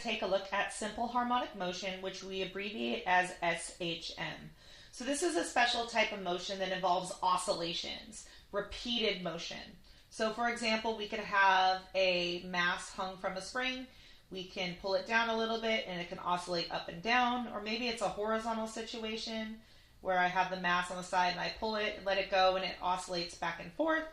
take a look at simple harmonic motion, which we abbreviate as SHM. So this is a special type of motion that involves oscillations, repeated motion. So for example, we could have a mass hung from a spring. We can pull it down a little bit and it can oscillate up and down, or maybe it's a horizontal situation where I have the mass on the side and I pull it and let it go and it oscillates back and forth.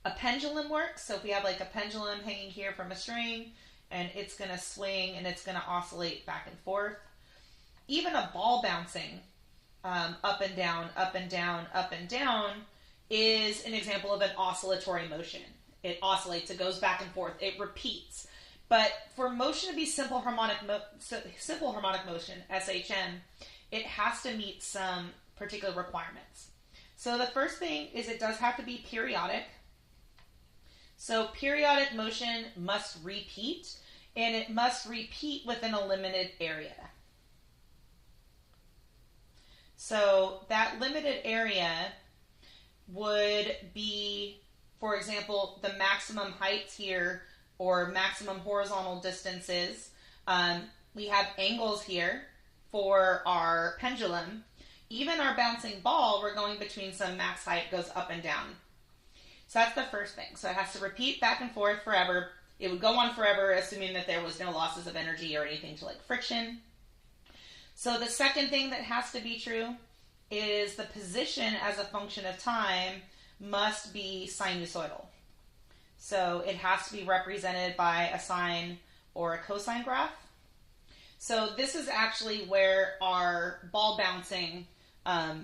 A pendulum works. So if we have like a pendulum hanging here from a string and it's going to swing and it's going to oscillate back and forth. Even a ball bouncing up and down, up and down, up and down is an example of an oscillatory motion. It oscillates, it goes back and forth, it repeats. But for motion to be simple harmonic motion, SHM, it has to meet some particular requirements. So the first thing is it does have to be periodic. So periodic motion must repeat, and it must repeat within a limited area. So that limited area would be, for example, the maximum heights here or maximum horizontal distances. We have angles here for our pendulum. Even our bouncing ball, we're going between some max height, goes up and down. So that's the first thing. So it has to repeat back and forth forever. It would go on forever, assuming that there was no losses of energy or anything to like friction. So the second thing that has to be true is the position as a function of time must be sinusoidal. So it has to be represented by a sine or a cosine graph. So this is actually where our ball bouncing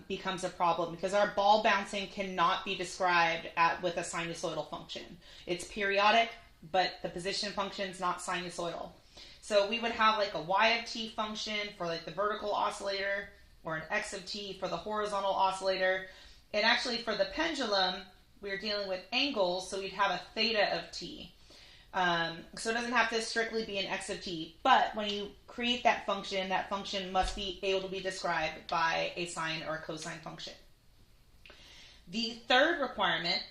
becomes a problem, because our ball bouncing cannot be described with a sinusoidal function. It's periodic, but the position function is not sinusoidal. So we would have like a y of t function for like the vertical oscillator, or an x of t for the horizontal oscillator. And actually for the pendulum, we're dealing with angles, so we'd have a theta of t. So it doesn't have to strictly be an x of t, but when you create that function must be able to be described by a sine or a cosine function. The third requirement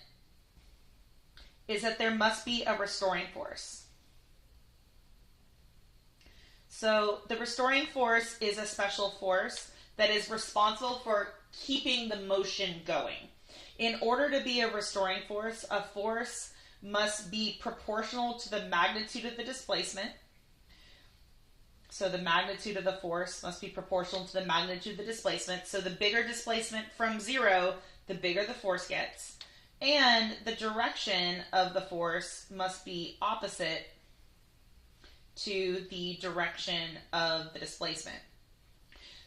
is that there must be a restoring force. So the restoring force is a special force that is responsible for keeping the motion going. In order to be a restoring force, a force must be proportional to the magnitude of the displacement. So the magnitude of the force must be proportional to the magnitude of the displacement. So the bigger displacement from zero, the bigger the force gets. And the direction of the force must be opposite to the direction of the displacement.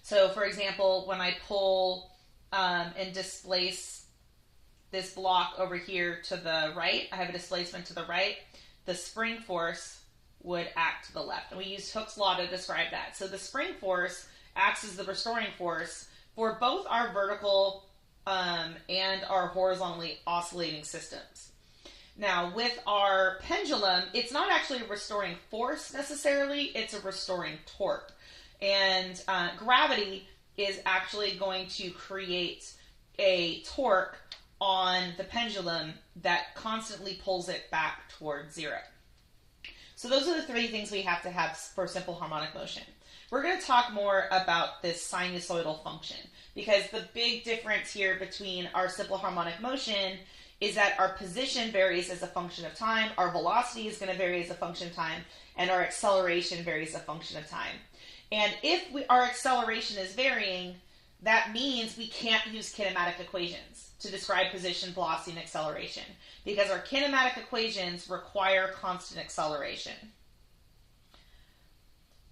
So for example, when I pull and displace this block over here to the right, I have a displacement to the right, the spring force would act to the left. And we use Hooke's law to describe that. So the spring force acts as the restoring force for both our vertical and our horizontally oscillating systems. Now with our pendulum, it's not actually a restoring force necessarily, it's a restoring torque. And gravity is actually going to create a torque on the pendulum that constantly pulls it back towards zero. So those are the three things we have to have for simple harmonic motion. We're going to talk more about this sinusoidal function, because the big difference here between our simple harmonic motion is that our position varies as a function of time, our velocity is going to vary as a function of time, and our acceleration varies as a function of time. And if our acceleration is varying, that means we can't use kinematic equations to describe position, velocity, and acceleration, because our kinematic equations require constant acceleration.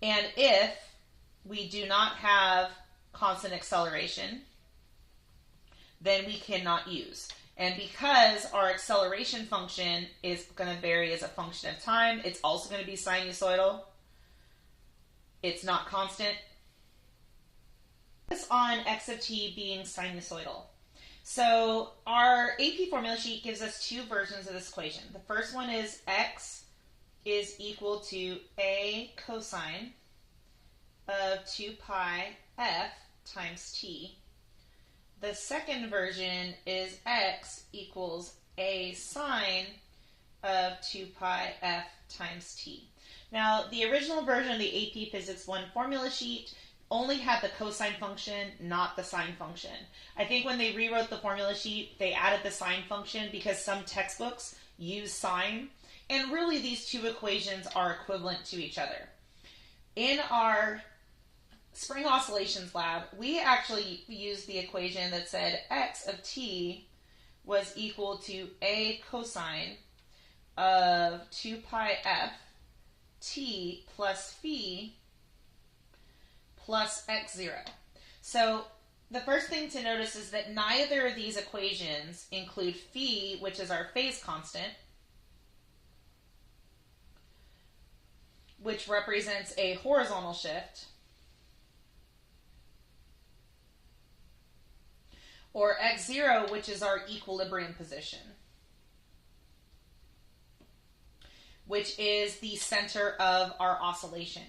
And if we do not have constant acceleration, then we cannot use. And because our acceleration function is going to vary as a function of time, it's also going to be sinusoidal. It's not constant. Focus on x of t being sinusoidal. So our AP formula sheet gives us two versions of this equation. The first one is x is equal to a cosine of 2 pi f times t. The second version is x equals a sine of 2 pi f times t. Now, the original version of the AP Physics 1 formula sheet only had the cosine function, not the sine function. I think when they rewrote the formula sheet, they added the sine function because some textbooks use sine, and really these two equations are equivalent to each other. In our spring oscillations lab, we actually used the equation that said x of t was equal to a cosine of 2 pi f t plus phi plus x0. So the first thing to notice is that neither of these equations include phi, which is our phase constant, which represents a horizontal shift, or x0, which is our equilibrium position, which is the center of our oscillation.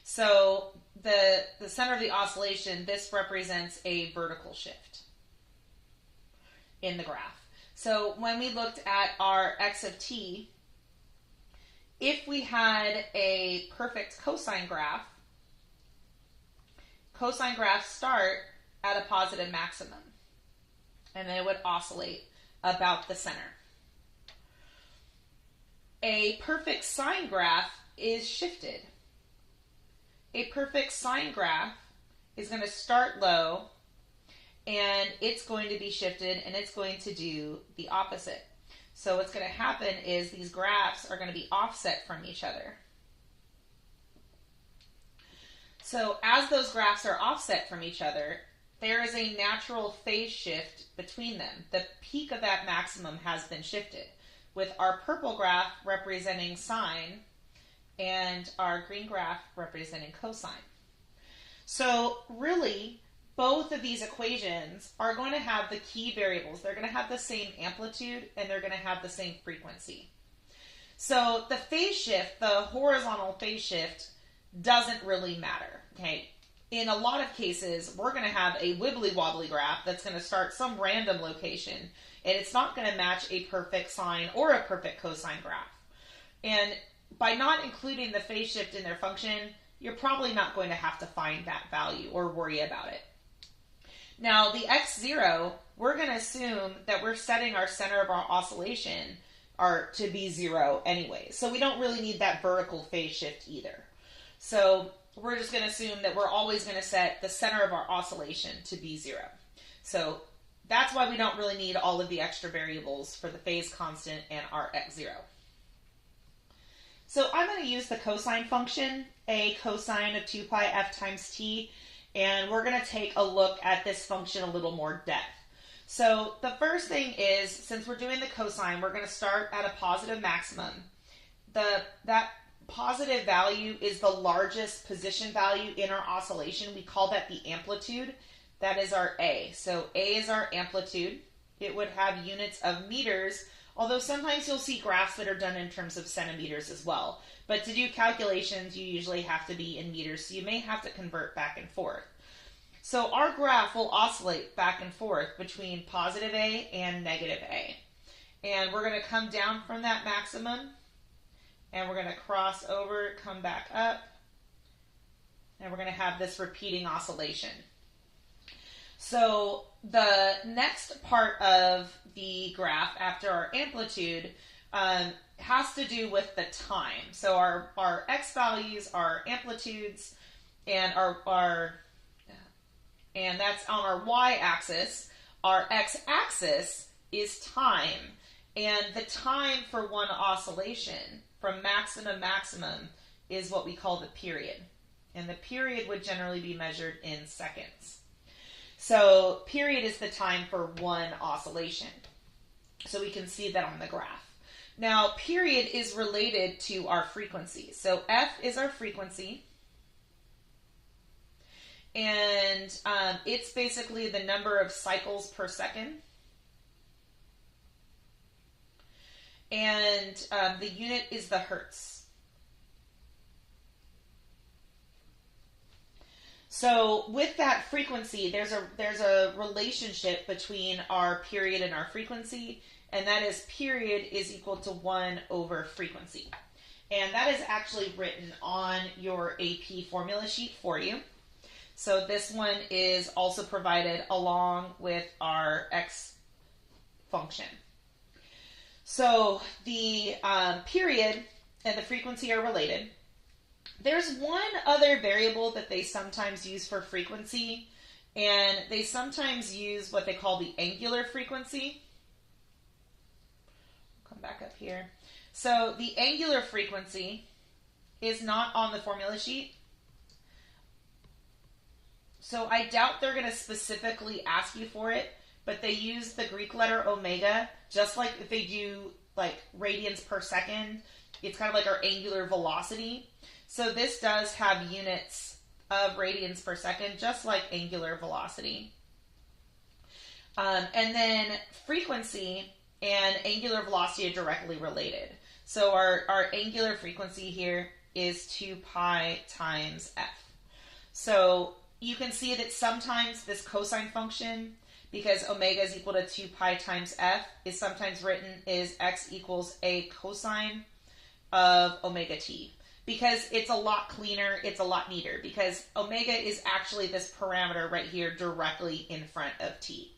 So the center of the oscillation, this represents a vertical shift in the graph. So when we looked at our x of t, if we had a perfect cosine graphs start at a positive maximum, and they would oscillate about the center. A perfect sine graph is shifted. A perfect sine graph is going to start low, and it's going to be shifted, and it's going to do the opposite. So what's going to happen is these graphs are going to be offset from each other. So as those graphs are offset from each other, there is a natural phase shift between them. The peak of that maximum has been shifted, with our purple graph representing sine and our green graph representing cosine. So really, both of these equations are going to have the key variables. They're going to have the same amplitude and they're going to have the same frequency. So the phase shift, the horizontal phase shift, doesn't really matter. Okay. In a lot of cases, we're going to have a wibbly wobbly graph that's going to start some random location, and it's not going to match a perfect sine or a perfect cosine graph. And by not including the phase shift in their function, you're probably not going to have to find that value or worry about it. Now, the x0, we're going to assume that we're setting our center of our oscillation to be 0 anyway. So we don't really need that vertical phase shift either. So we're just going to assume that we're always going to set the center of our oscillation to be 0. So that's why we don't really need all of the extra variables for the phase constant and our x0. So I'm going to use the cosine function, a cosine of 2 pi f times t, and we're going to take a look at this function a little more depth. So the first thing is, since we're doing the cosine, we're going to start at a positive maximum. That positive value is the largest position value in our oscillation. We call that the amplitude. That is our A. So A is our amplitude. It would have units of meters, although sometimes you'll see graphs that are done in terms of centimeters as well. But to do calculations, you usually have to be in meters, so you may have to convert back and forth. So our graph will oscillate back and forth between positive A and negative A. And we're going to come down from that maximum, and we're going to cross over, come back up, and we're going to have this repeating oscillation. So the next part of the graph after our amplitude has to do with the time. So our x values are amplitudes, and and that's on our y-axis. Our x-axis is time, and the time for one oscillation from maximum to maximum is what we call the period. And the period would generally be measured in seconds. So period is the time for one oscillation. So we can see that on the graph. Now, period is related to our frequency. So F is our frequency. And it's basically the number of cycles per second. And the unit is the hertz. So with that frequency, there's a relationship between our period and our frequency, and that is period is equal to 1 over frequency. And that is actually written on your AP formula sheet for you. So this one is also provided along with our X function. So the period and the frequency are related. There's one other variable that they sometimes use for frequency, and they sometimes use what they call the angular frequency. Come back up here. So the angular frequency is not on the formula sheet. So I doubt they're going to specifically ask you for it, but they use the Greek letter omega, just like if they do like radians per second. It's kind of like our angular velocity. So this does have units of radians per second, just like angular velocity. And then frequency and angular velocity are directly related. So our angular frequency here is 2 pi times f. So you can see that sometimes this cosine function, because omega is equal to 2 pi times f, is sometimes written as x equals a cosine of omega t. Because it's a lot cleaner, it's a lot neater, because omega is actually this parameter right here directly in front of t.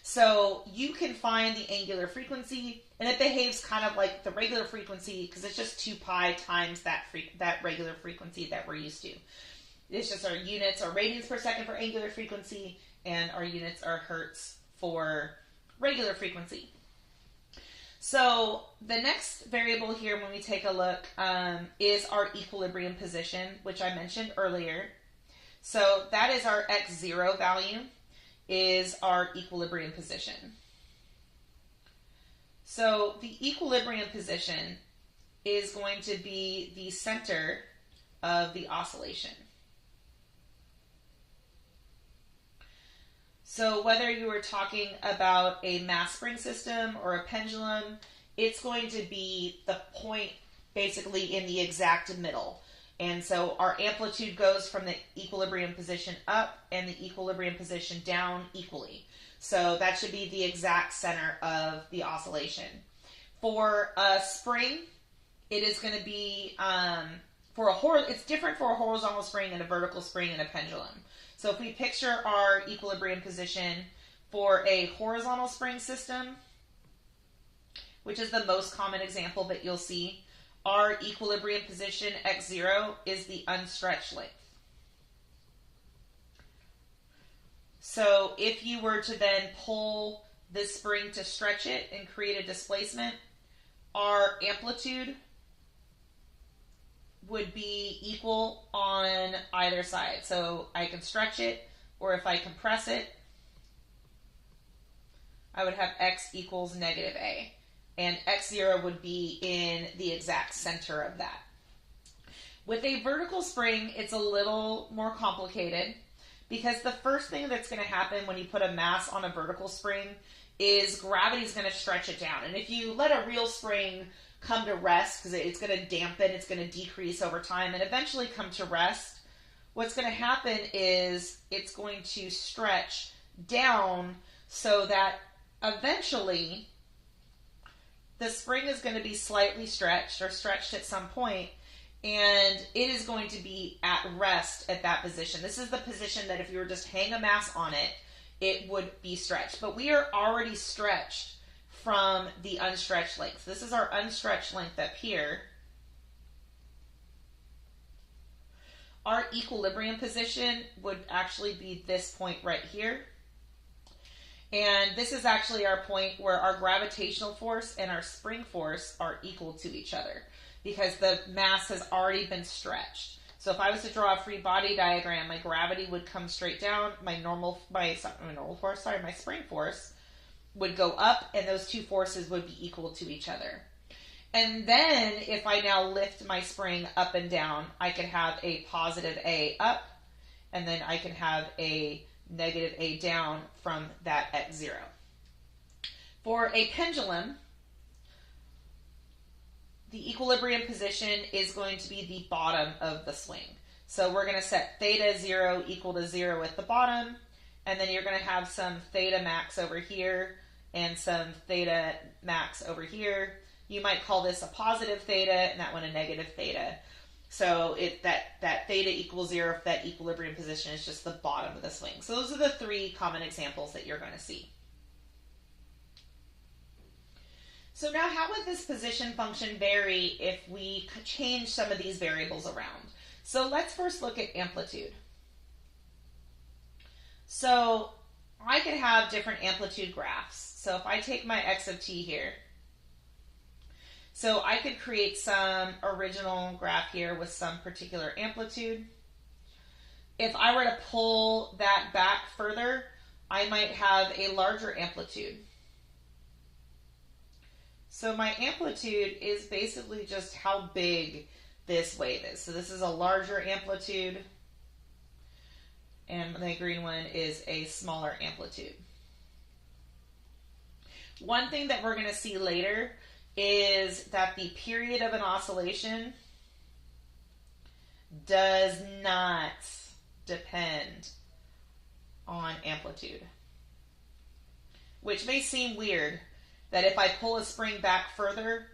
So you can find the angular frequency, and it behaves kind of like the regular frequency, because it's just 2 pi times that regular frequency that we're used to. It's just our units are radians per second for angular frequency, and our units are hertz for regular frequency. So the next variable here when we take a look is our equilibrium position, which I mentioned earlier. So that is our x0 value, is our equilibrium position. So the equilibrium position is going to be the center of the oscillation. So whether you were talking about a mass spring system or a pendulum, it's going to be the point basically in the exact middle. And so our amplitude goes from the equilibrium position up and the equilibrium position down equally. So that should be the exact center of the oscillation. For a spring, it is going to be, it's different for a horizontal spring and a vertical spring and a pendulum. So if we picture our equilibrium position for a horizontal spring system, which is the most common example that you'll see, our equilibrium position x0 is the unstretched length. So if you were to then pull this spring to stretch it and create a displacement, our amplitude would be equal on either side. So I can stretch it, or if I compress it, I would have x equals negative a. And x0 would be in the exact center of that. With a vertical spring, it's a little more complicated, because the first thing that's going to happen when you put a mass on a vertical spring is gravity is going to stretch it down. And if you let a real spring come to rest, because it's going to dampen, it's going to decrease over time, and eventually come to rest, what's going to happen is it's going to stretch down so that eventually the spring is going to be slightly stretched or stretched at some point, and it is going to be at rest at that position. This is the position that if you were just hang a mass on it, it would be stretched. But we are already stretched from the unstretched length. This is our unstretched length up here. Our equilibrium position would actually be this point right here. And this is actually our point where our gravitational force and our spring force are equal to each other, because the mass has already been stretched. So if I was to draw a free body diagram, my gravity would come straight down, my spring force would go up, and those two forces would be equal to each other. And then if I now lift my spring up and down, I can have a positive A up, and then I can have a negative A down from that x0. For a pendulum, the equilibrium position is going to be the bottom of the swing. So we're going to set theta 0 equal to 0 at the bottom, and then you're going to have some theta max over here and some theta max over here. You might call this a positive theta and that one a negative theta. So that theta equals 0 if that equilibrium position is just the bottom of the swing. So those are the three common examples that you're going to see. So now how would this position function vary if we change some of these variables around? So let's first look at amplitude. So I could have different amplitude graphs. So if I take my x of t here, so I could create some original graph here with some particular amplitude. If I were to pull that back further, I might have a larger amplitude. So my amplitude is basically just how big this wave is. So this is a larger amplitude, and the green one is a smaller amplitude. One thing that we're going to see later is that the period of an oscillation does not depend on amplitude, which may seem weird that if I pull a spring back further,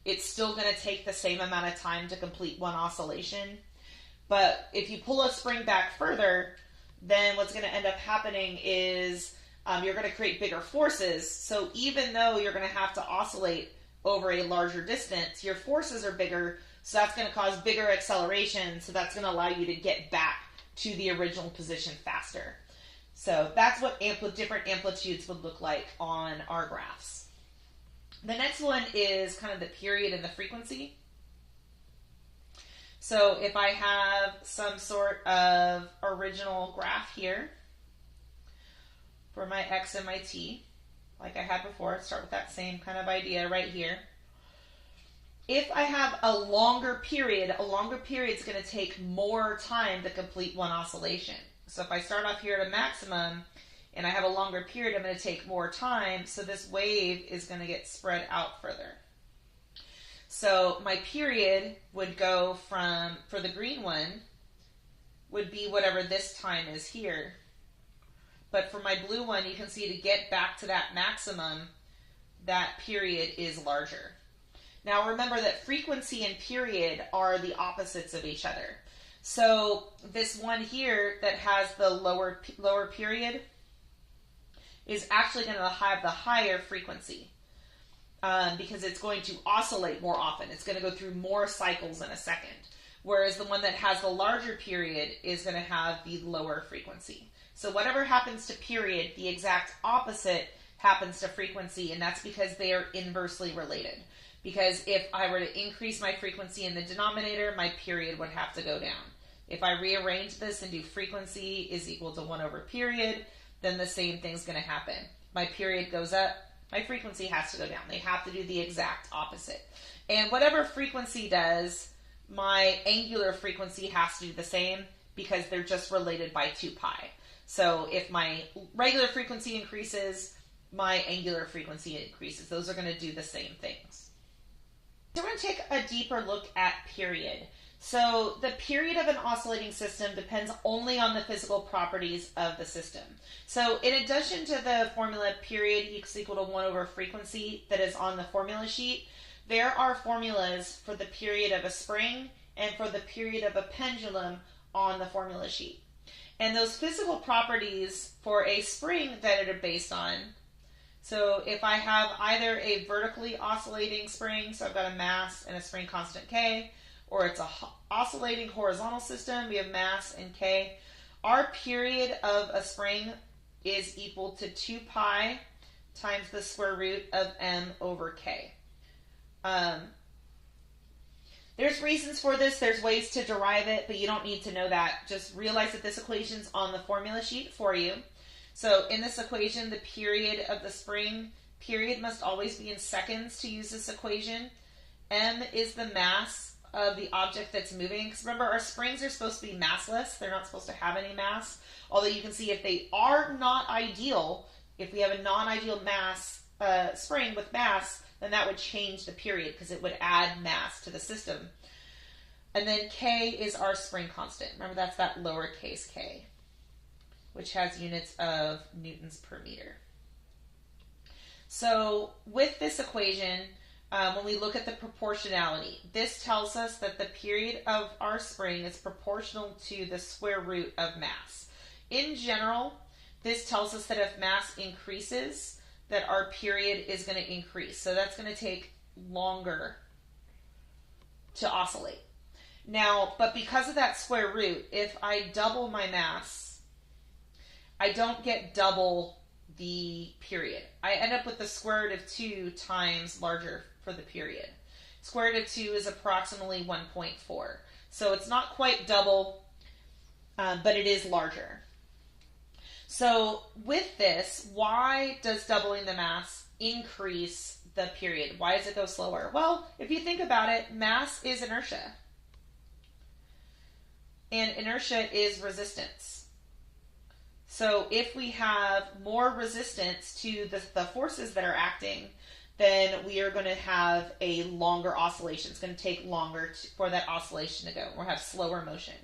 it's still going to take the same amount of time to complete one oscillation. But if you pull a spring back further, then what's going to end up happening is you're going to create bigger forces. So even though you're going to have to oscillate over a larger distance, your forces are bigger, so that's going to cause bigger acceleration, so that's going to allow you to get back to the original position faster. So that's what different amplitudes would look like on our graphs. The next one is kind of the period and the frequency. So if I have some sort of original graph here for my x and my t, like I had before, start with that same kind of idea right here. If I have a longer period is going to take more time to complete one oscillation. So if I start off here at a maximum and I have a longer period, I'm going to take more time, so this wave is going to get spread out further. So my period would go from, for the green one, would be whatever this time is here. But for my blue one, you can see to get back to that maximum, that period is larger. Now remember that frequency and period are the opposites of each other. So this one here that has the lower period is actually going to have the higher frequency because it's going to oscillate more often. It's going to go through more cycles in a second. Whereas the one that has the larger period is going to have the lower frequency. So whatever happens to period, the exact opposite happens to frequency, and that's because they are inversely related. Because if I were to increase my frequency in the denominator, my period would have to go down. If I rearrange this and do frequency is equal to 1 over period, then the same thing's going to happen. My period goes up, my frequency has to go down. They have to do the exact opposite. And whatever frequency does, my angular frequency has to do the same because they're just related by 2 pi. So if my regular frequency increases, my angular frequency increases. Those are going to do the same things. So we're going to take a deeper look at period. So the period of an oscillating system depends only on the physical properties of the system. So in addition to the formula period is equal to 1 over frequency that is on the formula sheet, there are formulas for the period of a spring and for the period of a pendulum on the formula sheet. And those physical properties for a spring that are based on, so if I have either a vertically oscillating spring, so I've got a mass and a spring constant K, or it's a oscillating horizontal system, we have mass and K, our period of a spring is equal to 2 pi times the square root of m over K. There's reasons for this, there's ways to derive it, but you don't need to know that. Just realize that this equation's on the formula sheet for you. So in this equation, the period of the spring, period must always be in seconds to use this equation. M is the mass of the object that's moving. Because remember, our springs are supposed to be massless. They're not supposed to have any mass. Although you can see if they are not ideal, if we have a non-ideal mass spring with mass, then that would change the period because it would add mass to the system. And then K is our spring constant. Remember, that's that lowercase k, which has units of newtons per meter. So with this equation, when we look at the proportionality, this tells us that the period of our spring is proportional to the square root of mass. In general, this tells us that if mass increases, that our period is going to increase. So that's going to take longer to oscillate. Now, but because of that square root, if I double my mass, I don't get double the period. I end up with the square root of 2 times larger for the period. Square root of 2 is approximately 1.4. So it's not quite double, but it is larger. So with this, why does doubling the mass increase the period? Why does it go slower? Well, if you think about it, mass is inertia. And inertia is resistance. So if we have more resistance to the forces that are acting, then we are going to have a longer oscillation. It's going to take longer for that oscillation to go. We'll have slower motion.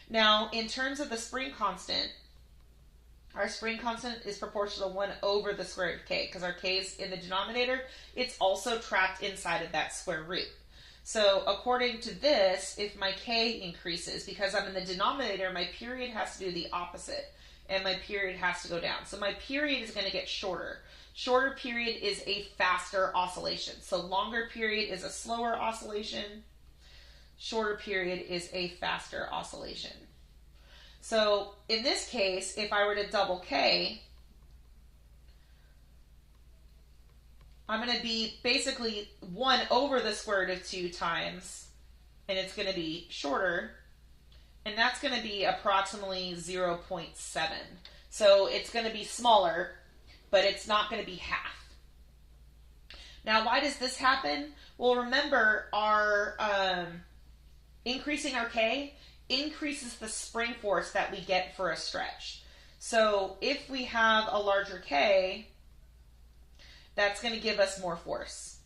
Now, in terms of the spring constant, our spring constant is proportional to 1 over the square root of k, because our k is in the denominator. It's also trapped inside of that square root. So according to this, if my k increases, because I'm in the denominator, my period has to do the opposite, and my period has to go down. So my period is going to get shorter. Shorter period is a faster oscillation. So longer period is a slower oscillation. Shorter period is a faster oscillation. So in this case, if I were to double k, I'm going to be basically 1 over the square root of 2 times, and it's going to be shorter, and that's going to be approximately 0.7. So it's going to be smaller, but it's not going to be half. Now, why does this happen? Well, remember, our increasing our k increases the spring force that we get for a stretch. So if we have a larger k, that's going to give us more force.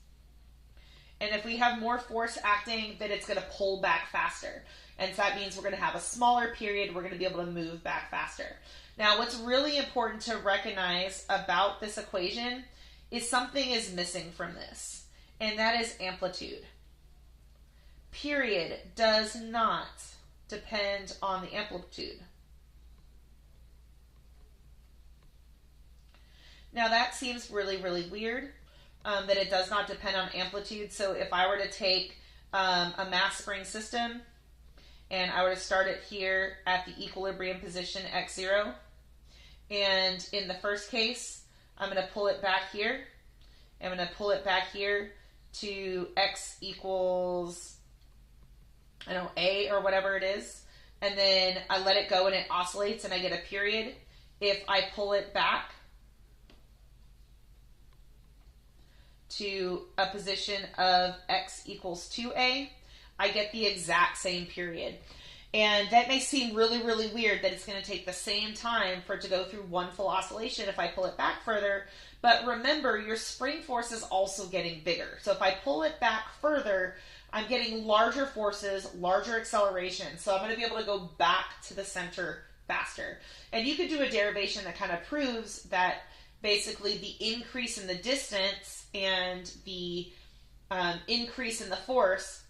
And if we have more force acting, then it's going to pull back faster. And so that means we're going to have a smaller period. We're going to be able to move back faster. Now, what's really important to recognize about this equation is something is missing from this, and that is amplitude. Period does not depend on the amplitude. Now that seems really, really weird, that it does not depend on amplitude. So if I were to take a mass spring system and I were to start it here at the equilibrium position x0, and in the first case, I'm going to pull it back here. I'm going to pull it back here to x equals, I don't know, a or whatever it is. And then I let it go and it oscillates and I get a period. If I pull it back to a position of x equals 2a, I get the exact same period. And that may seem really, really weird that it's going to take the same time for it to go through one full oscillation if I pull it back further. But remember, your spring force is also getting bigger. So if I pull it back further, I'm getting larger forces, larger acceleration. So I'm going to be able to go back to the center faster. And you could do a derivation that kind of proves that basically the increase in the distance and the increase in the force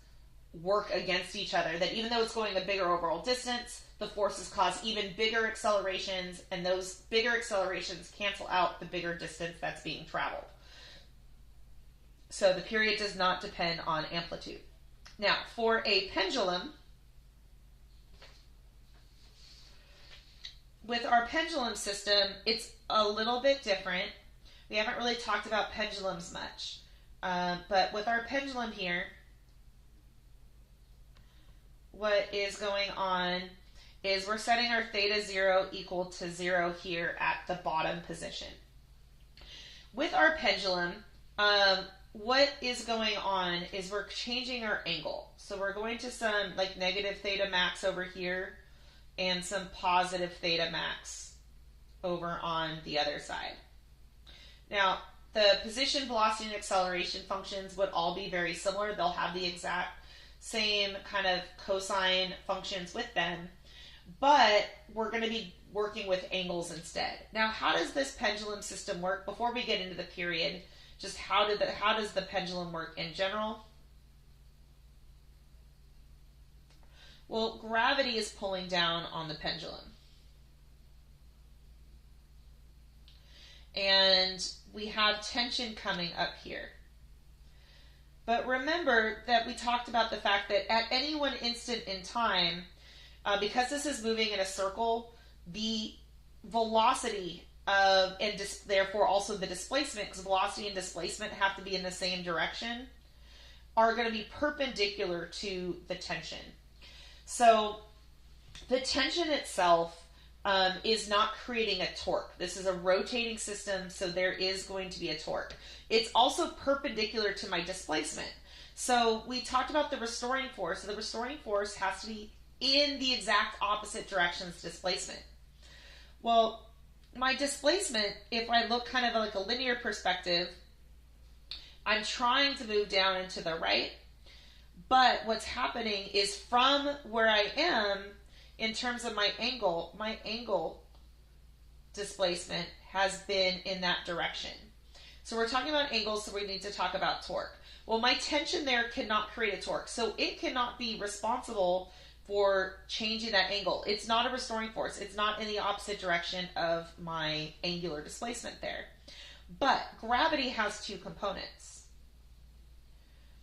work against each other. That even though it's going a bigger overall distance, the forces cause even bigger accelerations, and those bigger accelerations cancel out the bigger distance that's being traveled. So the period does not depend on amplitude. Now, for a pendulum, with our pendulum system, it's a little bit different. We haven't really talked about pendulums much. But with our pendulum here, what is going on is we're setting our theta 0 equal to 0 here at the bottom position. With our pendulum, what is going on is we're changing our angle. So we're going to some like negative theta max over here and some positive theta max over on the other side. Now, the position, velocity, and acceleration functions would all be very similar. They'll have the exact same kind of cosine functions with them, but we're going to be working with angles instead. Now, how does this pendulum system work? Before we get into the period, just how does the pendulum work in general? Well, gravity is pulling down on the pendulum. And we have tension coming up here. But remember that we talked about the fact that at any one instant in time, because this is moving in a circle, the velocity and therefore also the displacement, because velocity and displacement have to be in the same direction, are going to be perpendicular to the tension. So the tension itself is not creating a torque. This is a rotating system, so there is going to be a torque. It's also perpendicular to my displacement. So we talked about the restoring force. So the restoring force has to be in the exact opposite direction as displacement. Well, my displacement, if I look kind of like a linear perspective, I'm trying to move down and to the right. But what's happening is from where I am, in terms of my angle displacement has been in that direction. So we're talking about angles, so we need to talk about torque. Well, my tension there cannot create a torque, so it cannot be responsible for changing that angle. It's not a restoring force. It's not in the opposite direction of my angular displacement there. But gravity has two components.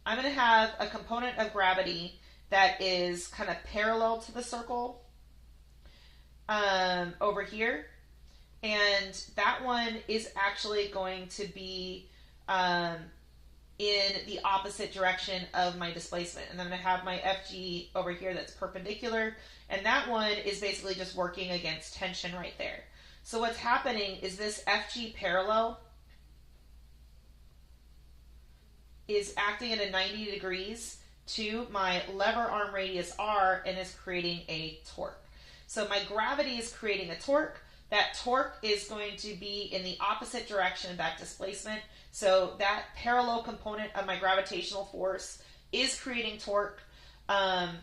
I'm going to have a component of gravity that is kind of parallel to the circle over here. And that one is actually going to be in the opposite direction of my displacement. And I'm going to have my FG over here that's perpendicular. And that one is basically just working against tension right there. So what's happening is this FG parallel is acting at a 90 degrees to my lever arm radius R and is creating a torque. So my gravity is creating a torque. That torque is going to be in the opposite direction of that displacement. So that parallel component of my gravitational force is creating torque. And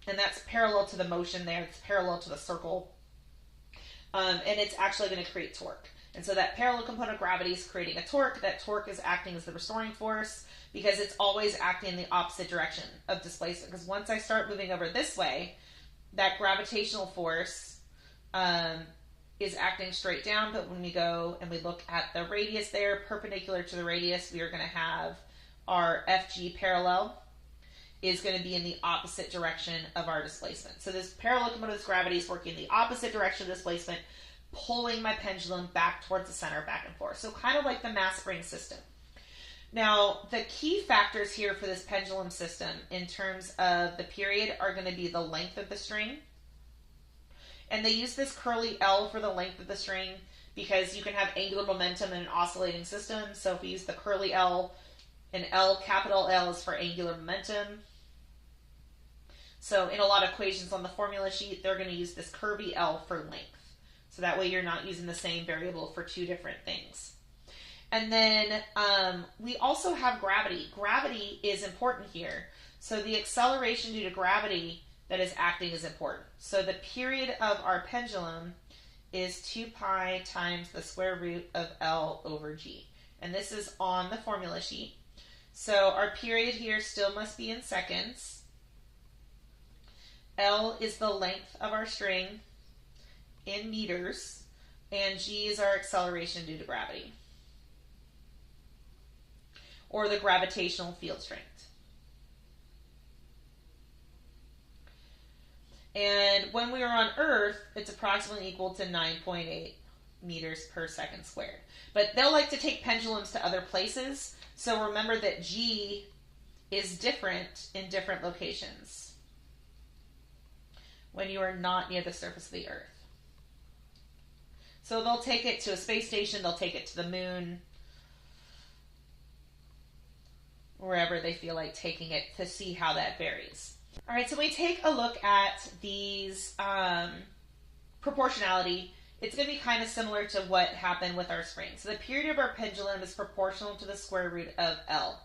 that's parallel to the motion there. It's parallel to the circle. And it's actually going to create torque. And so that parallel component of gravity is creating a torque. That torque is acting as the restoring force because it's always acting in the opposite direction of displacement. Because once I start moving over this way, that gravitational force is acting straight down. But when we go and we look at the radius there, perpendicular to the radius, we are going to have our FG parallel is going to be in the opposite direction of our displacement. So this parallel component of gravity is working in the opposite direction of displacement, pulling my pendulum back towards the center, back and forth. So kind of like the mass spring system. Now, the key factors here for this pendulum system in terms of the period are going to be the length of the string. And they use this curly L for the length of the string because you can have angular momentum in an oscillating system. So if we use the curly L, and L, capital L is for angular momentum. So in a lot of equations on the formula sheet, they're going to use this curvy L for length. So that way you're not using the same variable for two different things. And then we also have gravity. Gravity is important here. So the acceleration due to gravity that is acting is important. So the period of our pendulum is 2 pi times the square root of L over G. And this is on the formula sheet. So our period here still must be in seconds. L is the length of our string in meters, and G is our acceleration due to gravity, or the gravitational field strength. And when we are on Earth, it's approximately equal to 9.8 meters per second squared. But they'll like to take pendulums to other places, so remember that G is different in different locations when you are not near the surface of the Earth. So they'll take it to a space station, they'll take it to the moon, wherever they feel like taking it to see how that varies. All right, so we take a look at these proportionality. It's going to be kind of similar to what happened with our spring. So the period of our pendulum is proportional to the square root of L.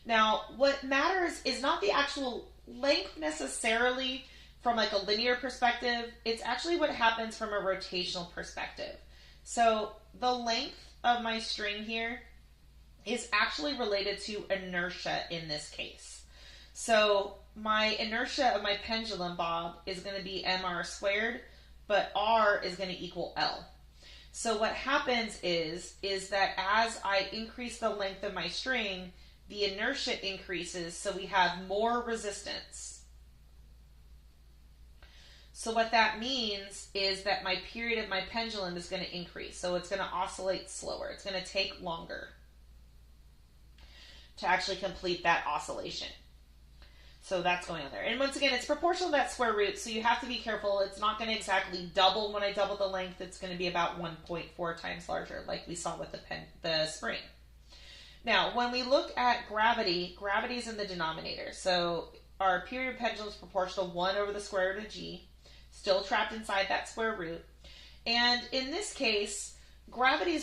Now, what matters is not the actual length necessarily from like a linear perspective. It's actually what happens from a rotational perspective. So the length of my string here is actually related to inertia in this case. So my inertia of my pendulum bob is going to be mr squared, but r is going to equal L. So what happens is that as I increase the length of my string, the inertia increases, so we have more resistance. So what that means is that my period of my pendulum is going to increase. So it's going to oscillate slower. It's going to take longer to actually complete that oscillation. So that's going on there. And once again, it's proportional to that square root, so you have to be careful. It's not going to exactly double when I double the length. It's going to be about 1.4 times larger, like we saw with the spring. Now, when we look at gravity, gravity is in the denominator. So our period of pendulum is proportional to 1 over the square root of g, still trapped inside that square root. And in this case, gravity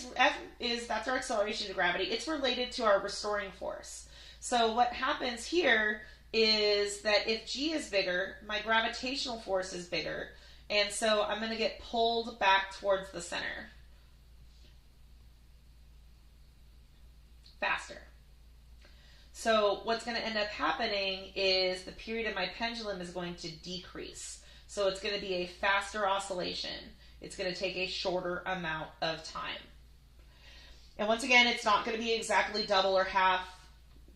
that's our acceleration to gravity. It's related to our restoring force. So what happens here is that if g is bigger, my gravitational force is bigger, and so I'm going to get pulled back towards the center faster. So what's going to end up happening is the period of my pendulum is going to decrease. So it's going to be a faster oscillation. It's going to take a shorter amount of time. And once again, it's not going to be exactly double or half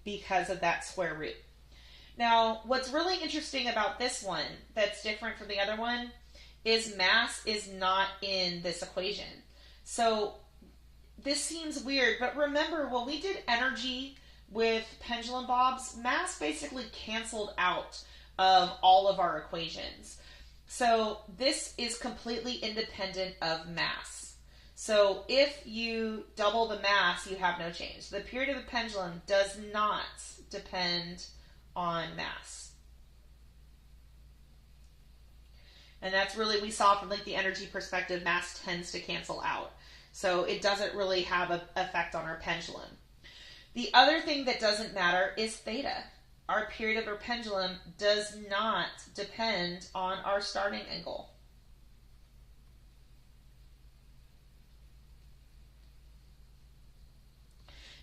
because of that square root. Now, what's really interesting about this one that's different from the other one is mass is not in this equation. So this seems weird, but remember when we did energy with pendulum bobs, mass basically canceled out of all of our equations. So this is completely independent of mass. So if you double the mass, you have no change. The period of the pendulum does not depend on mass. And that's really, we saw from like the energy perspective, mass tends to cancel out. So it doesn't really have an effect on our pendulum. The other thing that doesn't matter is theta. Our period of our pendulum does not depend on our starting angle.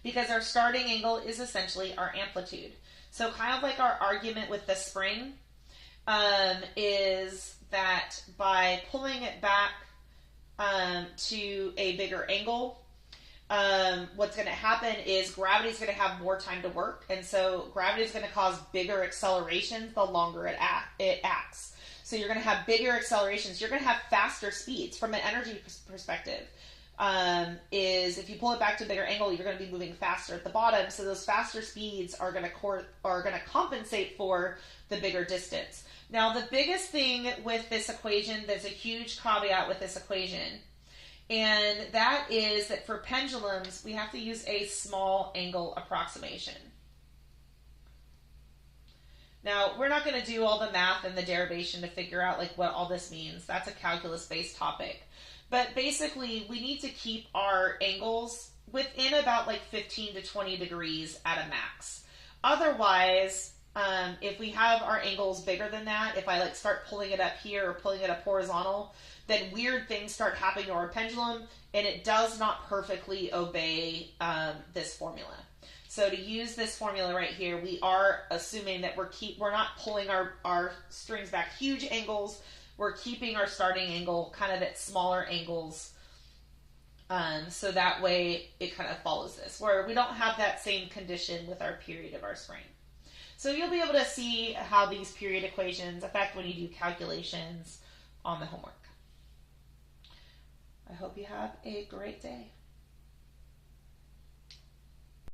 Because our starting angle is essentially our amplitude. So kind of like our argument with the spring is that by pulling it back to a bigger angle, what's going to happen is gravity is going to have more time to work, and so gravity is going to cause bigger accelerations the longer it acts. So you're going to have bigger accelerations. You're going to have faster speeds from an energy perspective. Is if you pull it back to a bigger angle, you're going to be moving faster at the bottom. So those faster speeds are going to compensate for the bigger distance. Now, the biggest thing with this equation, there's a huge caveat with this equation, and that is that for pendulums, we have to use a small angle approximation. Now, we're not going to do all the math and the derivation to figure out like what all this means. That's a calculus-based topic. But basically, we need to keep our angles within about like 15 to 20 degrees at a max. Otherwise, if we have our angles bigger than that, if I like start pulling it up here or pulling it up horizontal, then weird things start happening to our pendulum, and it does not perfectly obey this formula. So to use this formula right here, we are assuming that we're not pulling our strings back huge angles. We're keeping our starting angle kind of at smaller angles, so that way it kind of follows this, where we don't have that same condition with our period of our spring. So you'll be able to see how these period equations affect when you do calculations on the homework. I hope you have a great day.